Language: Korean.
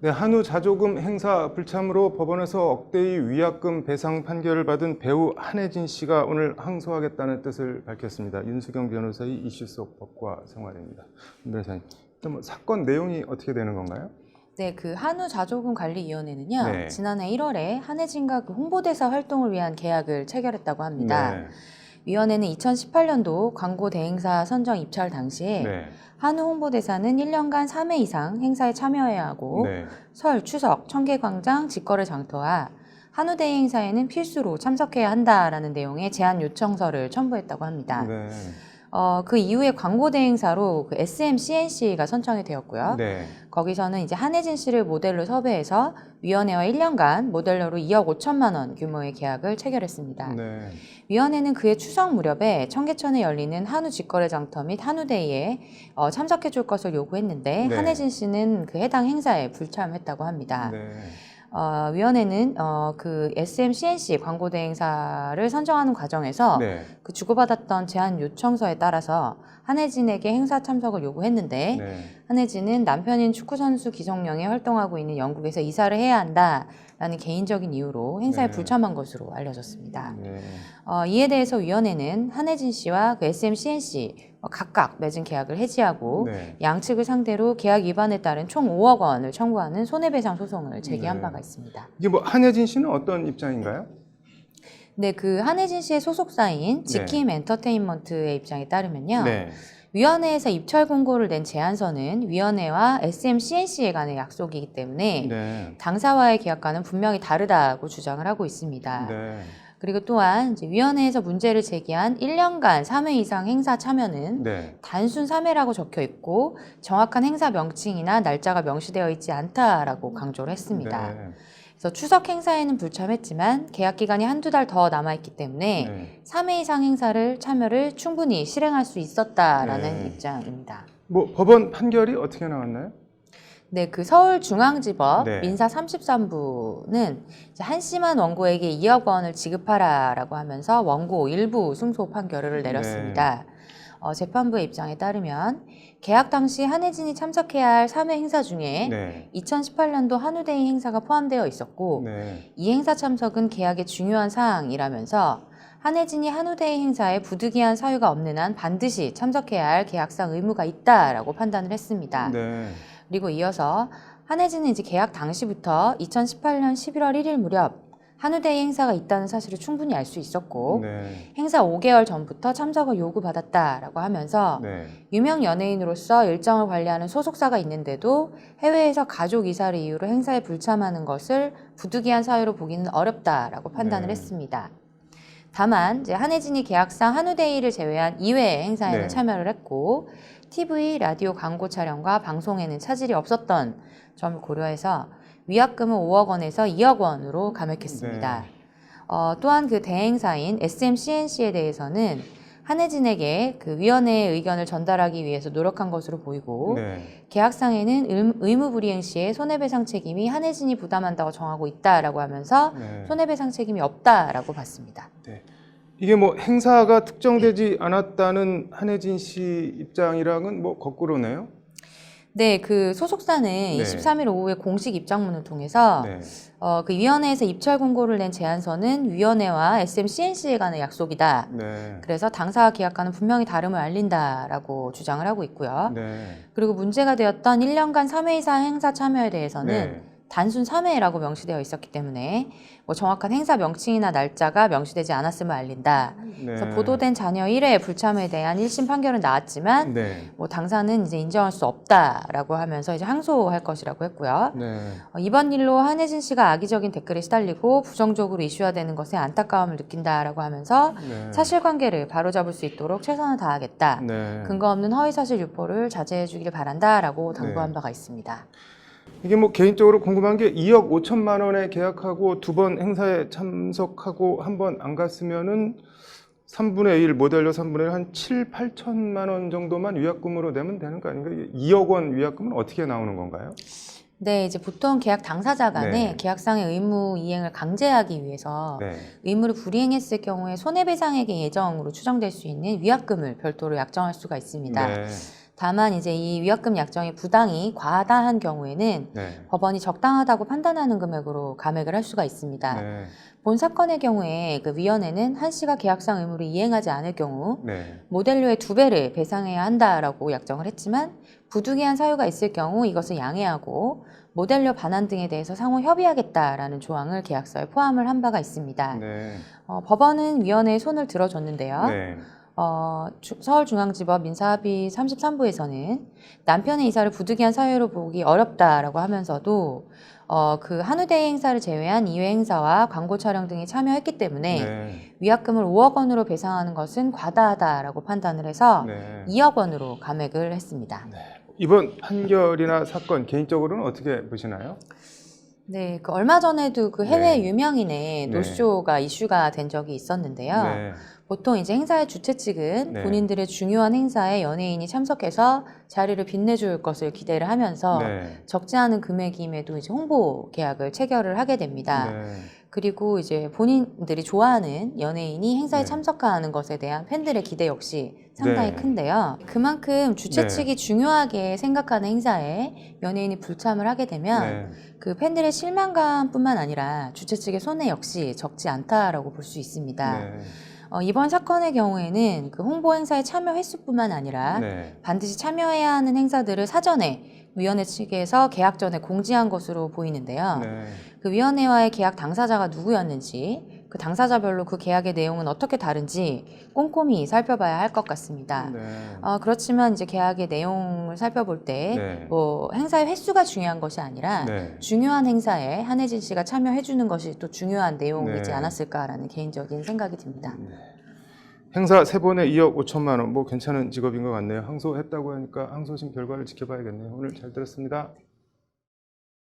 네, 한우 자조금 행사 불참으로 법원에서 억대의 위약금 배상 판결을 받은 배우 한혜진 씨가 오늘 항소하겠다는 뜻을 밝혔습니다. 윤수경 변호사의 이슈 속 법과 생활입니다. 윤 변호사님, 그럼 사건 내용이 어떻게 되는 건가요? 네, 그 한우 자조금 관리위원회는요, 네. 지난해 1월에 한혜진과 그 홍보대사 활동을 위한 계약을 체결했다고 합니다. 네. 위원회는 2018년도 광고 대행사 선정 입찰 당시에 네. 한우 홍보대사는 1년간 3회 이상 행사에 참여해야 하고 네. 설, 추석, 청계광장, 직거래 장터와 한우 대행 행사에는 필수로 참석해야 한다라는 내용의 제안 요청서를 첨부했다고 합니다. 네. 그 이후에 광고 대행사로 그 SM-CNC가 선정이 되었고요. 네. 거기서는 이제 한혜진 씨를 모델로 섭외해서 위원회와 1년간 모델료로 2억 5천만 원 규모의 계약을 체결했습니다. 네. 위원회는 그해 추석 무렵에 청계천에 열리는 한우 직거래 장터 및 한우데이에 참석해 줄 것을 요구했는데 네. 한혜진 씨는 그 해당 행사에 불참했다고 합니다. 네. 위원회는 그 SM-CNC 광고 대행사를 선정하는 과정에서 네. 그 주고받았던 제안 요청서에 따라서 한혜진에게 행사 참석을 요구했는데 네. 한혜진은 남편인 축구선수 기성용이 활동하고 있는 영국에서 이사를 해야 한다라는 개인적인 이유로 행사에 네. 불참한 것으로 알려졌습니다. 네. 이에 대해서 위원회는 한혜진 씨와 그 SM-CNC 각각 맺은 계약을 해지하고 네. 양측을 상대로 계약 위반에 따른 총 5억 원을 청구하는 손해배상 소송을 제기한 네. 바가 있습니다. 이게 뭐 한혜진 씨는 어떤 입장인가요? 네, 그 한혜진 씨의 소속사인 지킴 엔터테인먼트의 입장에 따르면요. 네. 위원회에서 입찰 공고를 낸 제안서는 위원회와 SM-CNC에 관한 약속이기 때문에 네. 당사와의 계약과는 분명히 다르다고 주장을 하고 있습니다. 네. 그리고 또한 이제 위원회에서 문제를 제기한 1년간 3회 이상 행사 참여는 네. 단순 3회라고 적혀 있고 정확한 행사 명칭이나 날짜가 명시되어 있지 않다라고 강조를 했습니다. 네. 그래서 추석 행사에는 불참했지만 계약 기간이 한두 달 더 남아있기 때문에 네. 3회 이상 행사를 참여를 충분히 실행할 수 있었다라는 네. 입장입니다. 뭐 법원 판결이 어떻게 나왔나요? 네, 그 서울중앙지법 네. 민사 33부는 한심한 원고에게 2억 원을 지급하라라고 하면서 원고 일부 승소 판결을 내렸습니다. 재판부의 입장에 따르면 계약 당시 한혜진이 참석해야 할 3회 행사 중에 네. 2018년도 한우데이 행사가 포함되어 있었고 네. 이 행사 참석은 계약의 중요한 사항이라면서 한혜진이 한우데이 행사에 부득이한 사유가 없는 한 반드시 참석해야 할 계약상 의무가 있다라고 판단을 했습니다. 네. 그리고 이어서 한혜진은 이제 계약 당시부터 2018년 11월 1일 무렵 한우데이 행사가 있다는 사실을 충분히 알 수 있었고 네. 행사 5개월 전부터 참석을 요구받았다라고 하면서 네. 유명 연예인으로서 일정을 관리하는 소속사가 있는데도 해외에서 가족 이사를 이유로 행사에 불참하는 것을 부득이한 사유로 보기는 어렵다라고 판단을 네. 했습니다. 다만 이제 한혜진이 계약상 한우데이를 제외한 2회 행사에는 네. 참여를 했고 TV, 라디오 광고 촬영과 방송에는 차질이 없었던 점을 고려해서 위약금은 5억 원에서 2억 원으로 감액했습니다. 또한 그 대행사인 SM-CNC에 대해서는 한혜진에게 그 위원회의 의견을 전달하기 위해서 노력한 것으로 보이고 네. 계약상에는 의무불이행 시에 손해배상 책임이 한혜진이 부담한다고 정하고 있다라고 하면서 네. 손해배상 책임이 없다라고 봤습니다. 네. 이게 뭐 행사가 특정되지 않았다는 한혜진 씨 입장이랑은 뭐 거꾸로네요. 네, 그 소속사는 네. 23일 오후에 공식 입장문을 통해서 네. 그 위원회에서 입찰 공고를 낸 제안서는 위원회와 SM-CNC에 관한 약속이다. 네. 그래서 당사와 계약과는 분명히 다름을 알린다라고 주장을 하고 있고요. 네. 그리고 문제가 되었던 1년간 3회 이상 행사 참여에 대해서는 네. 단순 3회라고 명시되어 있었기 때문에 뭐 정확한 행사 명칭이나 날짜가 명시되지 않았음을 알린다. 그래서 네. 보도된 자녀 1회 불참에 대한 1심 판결은 나왔지만 네. 뭐 당사는 이제 인정할 수 없다라고 하면서 이제 항소할 것이라고 했고요. 네. 이번 일로 한혜진 씨가 악의적인 댓글에 시달리고 부정적으로 이슈화되는 것에 안타까움을 느낀다라고 하면서 네. 사실관계를 바로잡을 수 있도록 최선을 다하겠다. 네. 근거 없는 허위사실 유포를 자제해 주길 바란다라고 당부한 네. 바가 있습니다. 이게 뭐 개인적으로 궁금한 게 2억 5천만 원에 계약하고 2번 행사에 참석하고 한 번 안 갔으면은 3분의 1 모델료 3분의 1 한 7, 8천만 원 정도만 위약금으로 내면 되는 거 아닌가요? 2억 원 위약금은 어떻게 나오는 건가요? 네, 이제 보통 계약 당사자 간에 네. 계약상의 의무 이행을 강제하기 위해서 네. 의무를 불이행했을 경우에 손해배상액의 예정으로 추정될 수 있는 위약금을 별도로 약정할 수가 있습니다. 네. 다만 이제 이 위약금 약정의 부당이 과다한 경우에는 네. 법원이 적당하다고 판단하는 금액으로 감액을 할 수가 있습니다. 네. 본 사건의 경우에 그 위원회는 한 씨가 계약상 의무를 이행하지 않을 경우 네. 모델료의 2배를 배상해야 한다라고 약정을 했지만 부득이한 사유가 있을 경우 이것을 양해하고 모델료 반환 등에 대해서 상호 협의하겠다라는 조항을 계약서에 포함을 한 바가 있습니다. 네. 법원은 위원회의 손을 들어줬는데요. 네. 서울중앙지법 민사합의 33부에서는 남편의 이사를 부득이한 사유로 보기 어렵다라고 하면서도 그 한우대회 행사를 제외한 이외 행사와 광고 촬영 등에 참여했기 때문에 네. 위약금을 5억 원으로 배상하는 것은 과다하다라고 판단을 해서 네. 2억 원으로 감액을 했습니다. 이번 판결이나 사건 개인적으로는 어떻게 보시나요? 네, 그 얼마 전에도 그 해외 네. 유명인의 네. 노쇼가 이슈가 된 적이 있었는데요. 네. 보통 이제 행사의 주최 측은 네. 본인들의 중요한 행사에 연예인이 참석해서 자리를 빛내줄 것을 기대를 하면서 네. 적지 않은 금액임에도 이제 홍보 계약을 체결을 하게 됩니다. 네. 그리고 이제 본인들이 좋아하는 연예인이 행사에 네. 참석하는 것에 대한 팬들의 기대 역시 상당히 네. 큰데요. 그만큼 주최 네. 측이 중요하게 생각하는 행사에 연예인이 불참을 하게 되면 네. 그 팬들의 실망감뿐만 아니라 주최 측의 손해 역시 적지 않다라고 볼 수 있습니다. 네. 이번 사건의 경우에는 그 홍보 행사에 참여 횟수뿐만 아니라 네. 반드시 참여해야 하는 행사들을 사전에 위원회 측에서 계약 전에 공지한 것으로 보이는데요. 네. 그 위원회와의 계약 당사자가 누구였는지, 그 당사자별로 그 계약의 내용은 어떻게 다른지 꼼꼼히 살펴봐야 할 것 같습니다. 네. 그렇지만 이제 계약의 내용을 살펴볼 때 네. 뭐 행사의 횟수가 중요한 것이 아니라 네. 중요한 행사에 한혜진 씨가 참여해주는 것이 또 중요한 내용이지 네. 않았을까라는 개인적인 생각이 듭니다. 행사 3번에 2억 5천만 원, 뭐 괜찮은 직업인 것 같네요. 항소했다고 하니까 항소심 결과를 지켜봐야겠네요. 오늘 잘 들었습니다.